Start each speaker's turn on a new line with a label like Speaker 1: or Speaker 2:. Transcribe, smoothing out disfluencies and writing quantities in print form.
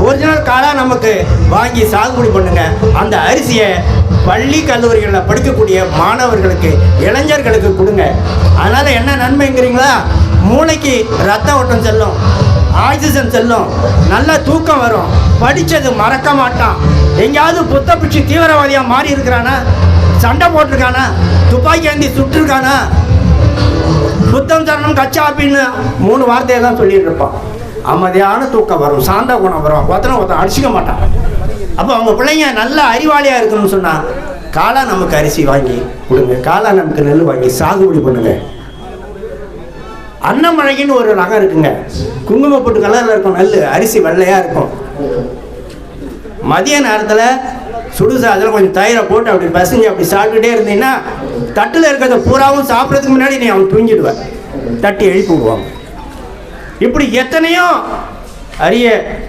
Speaker 1: Original காளாக நமக்கு வாங்கி சாகுபடி பண்ணுங்க. அந்த அரிசியை பள்ளி கல்லூரிகளில் படிக்கக்கூடிய மாணவர்களுக்கு, இளைஞர்களுக்கு கொடுங்க. அதனால் என்ன நன்மைங்கிறீங்களா? மூளைக்கு ரத்த ஓட்டம் செல்லும், ஆக்சிஜன் செல்லும், நல்ல தூக்கம் வரும், படித்தது மறக்க மாட்டான். எங்கேயாவது புத்த பிடிச்சி தீவிரவாதியாக மாறி இருக்கிறானா? சண்டை போட்டிருக்கானா? துப்பாக்கி ஏந்தி சுட்டுருக்கானா? புத்தம் சரணம் கச்சா அப்படின்னு 3 வார்த்தையை தான் சொல்லிட்டு இருப்பான். அமைதியான தூக்கம் வரும், சாந்த குணம் வரும், ஒருத்தனை அடிச்சிக்க மாட்டான். அப்போ அவங்க பிள்ளைங்க நல்ல அறிவாளியாக இருக்கணும்னு சொன்னால் காளா நமக்கு அரிசி வாங்கி கொடுங்க, காளா நமக்கு நெல் வாங்கி சாகுபடி பண்ணுங்க. அன்னமழகின்னு ஒரு ரகம் இருக்குங்க, குங்குமப்பொட்டு கலரில் இருக்கும் நெல், அரிசி வெள்ளையாக இருக்கும். மதிய நேரத்தில் சுடுசாதில் கொஞ்சம் தயிரை போட்டு அப்படி பசங்க அப்படி சாப்பிட்டுட்டே இருந்தீங்கன்னா தட்டில் இருக்கிறத பூராவும் சாப்பிட்றதுக்கு முன்னாடி நீ அவன் தூங்கிடுவேன், தட்டி எழுப்பி விடுவாங்க. இப்படி எத்தனையோ அரிய